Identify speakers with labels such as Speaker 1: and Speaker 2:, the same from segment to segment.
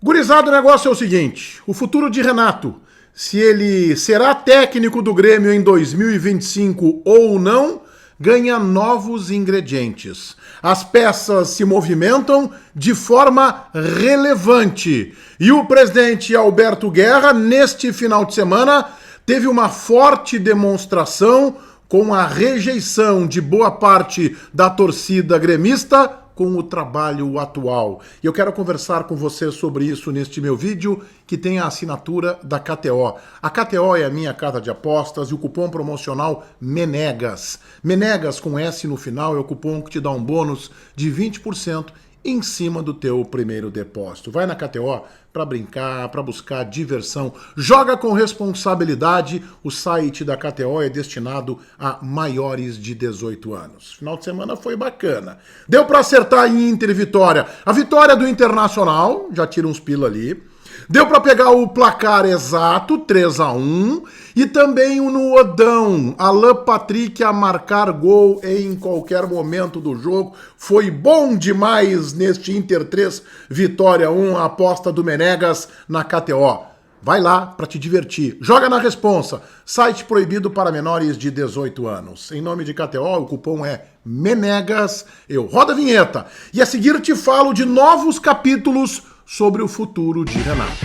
Speaker 1: Gurizada, o negócio é o seguinte, o futuro de Renato, se ele será técnico do Grêmio em 2025 ou não, ganha novos ingredientes. As peças se movimentam de forma relevante. E o presidente Alberto Guerra, neste final de semana, teve uma forte demonstração com a rejeição de boa parte da torcida gremista com o trabalho atual. E eu quero conversar com você sobre isso neste meu vídeo, que tem a assinatura da KTO. A KTO é a minha casa de apostas e o cupom promocional MENEGAS. MENEGAS com S no final é o cupom que te dá um bônus de 20% em cima do teu primeiro depósito. Vai na KTO para brincar, para buscar diversão. Joga com responsabilidade. O site da KTO é destinado a maiores de 18 anos. Final de semana foi bacana. Deu para acertar em Inter e Vitória. A vitória do Internacional, já tira uns pila ali. Deu para pegar o placar exato, 3-1, e também no Odão, Alan Patrick a marcar gol em qualquer momento do jogo. Foi bom demais neste Inter 3, Vitória 1, a aposta do Menegas na KTO. Vai lá para te divertir. Joga na responsa. Site proibido para menores de 18 anos. Em nome de KTO, o cupom é MENEGAS. Eu rodo a vinheta. E a seguir te falo de novos capítulos sobre o futuro de Renato.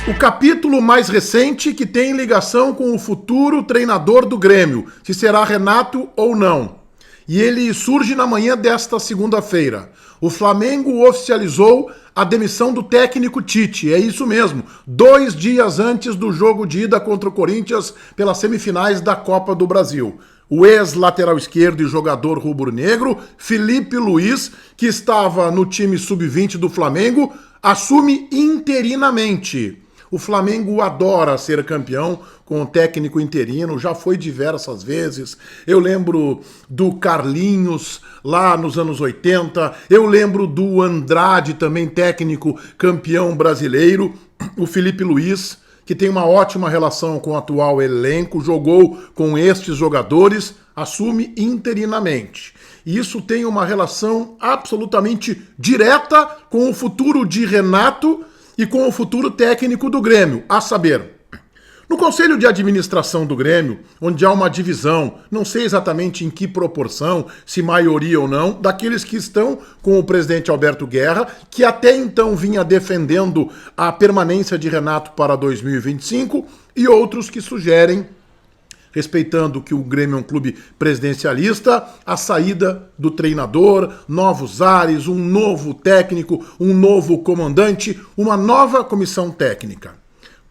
Speaker 1: O capítulo mais recente que tem ligação com o futuro treinador do Grêmio, se será Renato ou não. E ele surge na manhã desta segunda-feira. O Flamengo oficializou a demissão do técnico Tite, é isso mesmo, 2 dias antes do jogo de ida contra o Corinthians pelas semifinais da Copa do Brasil. O ex-lateral esquerdo e jogador rubro-negro, Filipe Luiz, que estava no time sub-20 do Flamengo, assume interinamente. O Flamengo adora ser campeão com o técnico interino, já foi diversas vezes. Eu lembro do Carlinhos lá nos anos 80, eu lembro do Andrade, também técnico campeão brasileiro, o Filipe Luiz, que tem uma ótima relação com o atual elenco, jogou com estes jogadores, assume interinamente. E isso tem uma relação absolutamente direta com o futuro de Renato e com o futuro técnico do Grêmio, a saber, no Conselho de Administração do Grêmio, onde há uma divisão, não sei exatamente em que proporção, se maioria ou não, daqueles que estão com o presidente Alberto Guerra, que até então vinha defendendo a permanência de Renato para 2025, e outros que sugerem, respeitando que o Grêmio é um clube presidencialista, a saída do treinador, novos ares, um novo técnico, um novo comandante, uma nova comissão técnica.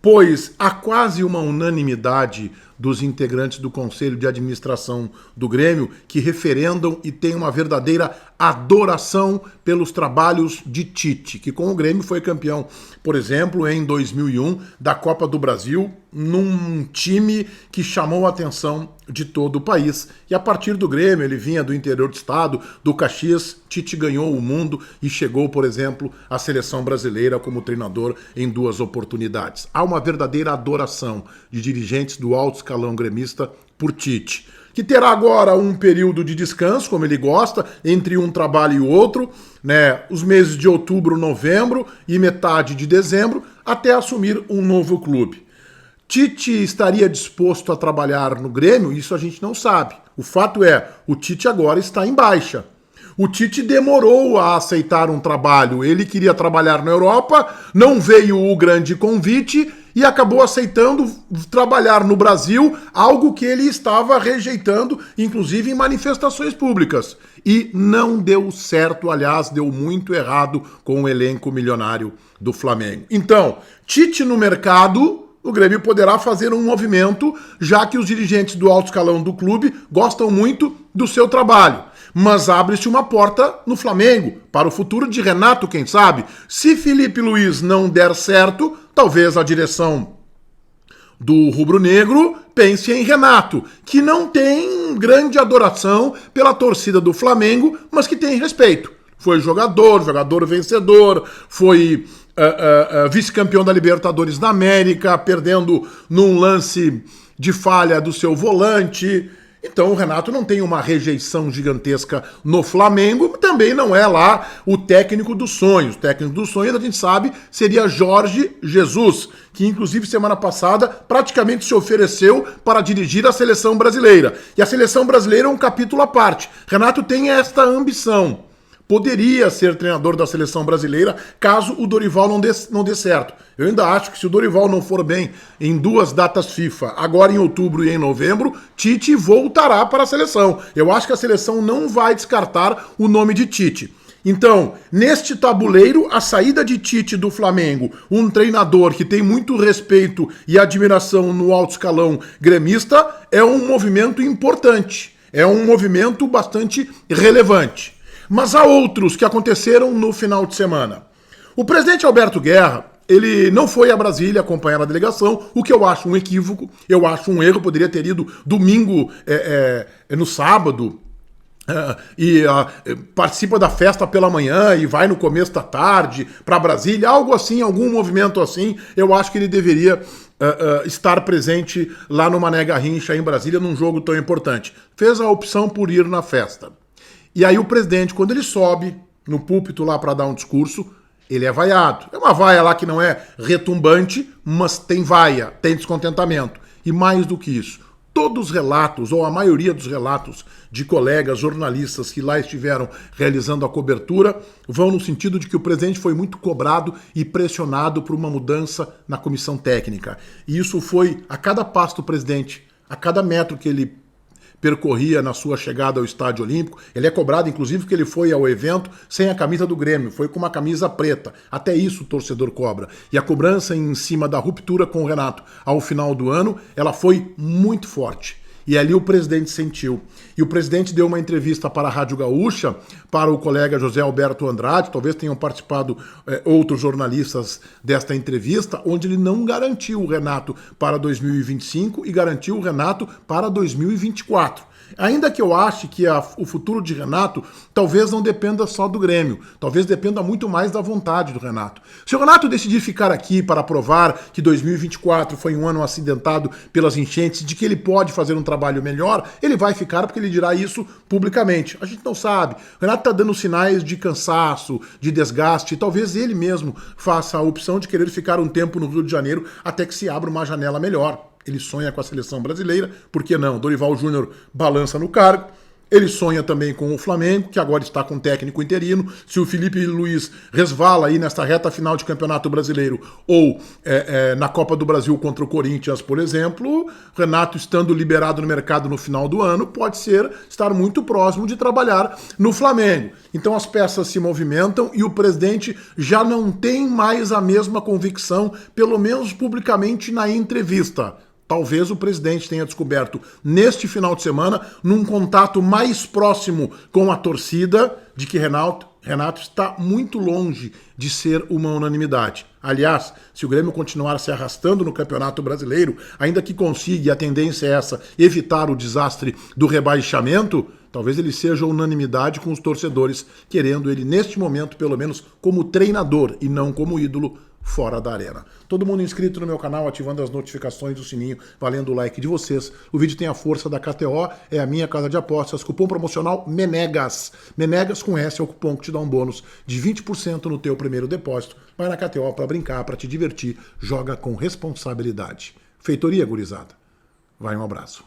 Speaker 1: Pois há quase uma unanimidade dos integrantes do Conselho de Administração do Grêmio que referendam e têm uma verdadeira adoração pelos trabalhos de Tite, que com o Grêmio foi campeão, por exemplo, em 2001, da Copa do Brasil, num time que chamou a atenção de todo o país. E a partir do Grêmio, ele vinha do interior do estado, do Caxias, Tite ganhou o mundo e chegou, por exemplo, à seleção brasileira como treinador em 2 oportunidades. Há uma verdadeira adoração de dirigentes do alto escalão gremista por Tite, que terá agora um período de descanso, como ele gosta, entre um trabalho e o outro, né, os meses de outubro, novembro e metade de dezembro, até assumir um novo clube. Tite estaria disposto a trabalhar no Grêmio? Isso a gente não sabe. O fato é, o Tite agora está em baixa. O Tite demorou a aceitar um trabalho. Ele queria trabalhar na Europa, não veio o grande convite e acabou aceitando trabalhar no Brasil, algo que ele estava rejeitando, inclusive em manifestações públicas. E não deu certo, aliás, deu muito errado com o elenco milionário do Flamengo. Então, Tite no mercado, o Grêmio poderá fazer um movimento, já que os dirigentes do alto escalão do clube gostam muito do seu trabalho. Mas abre-se uma porta no Flamengo, para o futuro de Renato, quem sabe. Se Filipe Luiz não der certo, talvez a direção do rubro-negro pense em Renato, que não tem grande adoração pela torcida do Flamengo, mas que tem respeito. Foi jogador vencedor, foi vice-campeão da Libertadores da América, perdendo num lance de falha do seu volante. Então o Renato não tem uma rejeição gigantesca no Flamengo, também não é lá o técnico dos sonhos. O técnico dos sonhos, a gente sabe, seria Jorge Jesus, que inclusive semana passada praticamente se ofereceu para dirigir a seleção brasileira. E a seleção brasileira é um capítulo à parte. Renato tem esta ambição. Poderia ser treinador da seleção brasileira caso o Dorival não dê certo. Eu ainda acho que se o Dorival não for bem em 2 datas FIFA, agora em outubro e em novembro, Tite voltará para a seleção. Eu acho que a seleção não vai descartar o nome de Tite. Então, neste tabuleiro, a saída de Tite do Flamengo, um treinador que tem muito respeito e admiração no alto escalão gremista, é um movimento importante. É um movimento bastante relevante. Mas há outros que aconteceram no final de semana. O presidente Alberto Guerra, ele não foi a Brasília acompanhar a delegação, o que eu acho um equívoco, eu acho um erro, poderia ter ido domingo no sábado, participa da festa pela manhã e vai no começo da tarde para Brasília, algo assim, algum movimento assim, eu acho que ele deveria estar presente lá no Mané Garrincha em Brasília num jogo tão importante. Fez a opção por ir na festa. E aí o presidente, quando ele sobe no púlpito lá para dar um discurso, ele é vaiado. É uma vaia lá que não é retumbante, mas tem vaia, tem descontentamento. E mais do que isso, todos os relatos, ou a maioria dos relatos de colegas jornalistas que lá estiveram realizando a cobertura, vão no sentido de que o presidente foi muito cobrado e pressionado por uma mudança na comissão técnica. E isso foi, a cada passo do presidente, a cada metro que ele percorria na sua chegada ao Estádio Olímpico. Ele é cobrado, inclusive, porque ele foi ao evento sem a camisa do Grêmio, foi com uma camisa preta. Até isso o torcedor cobra. E a cobrança em cima da ruptura com o Renato ao final do ano, ela foi muito forte. E ali o presidente sentiu. E o presidente deu uma entrevista para a Rádio Gaúcha, para o colega José Alberto Andrade, talvez tenham participado outros jornalistas desta entrevista, onde ele não garantiu o Renato para 2025 e garantiu o Renato para 2024. Ainda que eu ache que o futuro de Renato talvez não dependa só do Grêmio, talvez dependa muito mais da vontade do Renato. Se o Renato decidir ficar aqui para provar que 2024 foi um ano acidentado pelas enchentes, de que ele pode fazer um trabalho melhor, ele vai ficar porque ele dirá isso publicamente. A gente não sabe. O Renato está dando sinais de cansaço, de desgaste, e talvez ele mesmo faça a opção de querer ficar um tempo no Rio de Janeiro até que se abra uma janela melhor. Ele sonha com a seleção brasileira, por que não? Dorival Júnior balança no cargo. Ele sonha também com o Flamengo, que agora está com técnico interino. Se o Felipe Luiz resvala aí nesta reta final de Campeonato Brasileiro ou na Copa do Brasil contra o Corinthians, por exemplo, Renato estando liberado no mercado no final do ano, pode estar muito próximo de trabalhar no Flamengo. Então as peças se movimentam e o presidente já não tem mais a mesma convicção, pelo menos publicamente na entrevista. Talvez o presidente tenha descoberto neste final de semana, num contato mais próximo com a torcida, de que Renato está muito longe de ser uma unanimidade. Aliás, se o Grêmio continuar se arrastando no Campeonato Brasileiro, ainda que consiga, e a tendência é essa, evitar o desastre do rebaixamento, talvez ele seja unanimidade com os torcedores, querendo ele neste momento, pelo menos, como treinador e não como ídolo, fora da arena. Todo mundo inscrito no meu canal, ativando as notificações do sininho, valendo o like de vocês. O vídeo tem a força da KTO, é a minha casa de apostas. Cupom promocional MENEGAS. MENEGAS com S é o cupom que te dá um bônus de 20% no teu primeiro depósito. Vai na KTO para brincar, para te divertir. Joga com responsabilidade. Feitoria, gurizada. Vai, um abraço.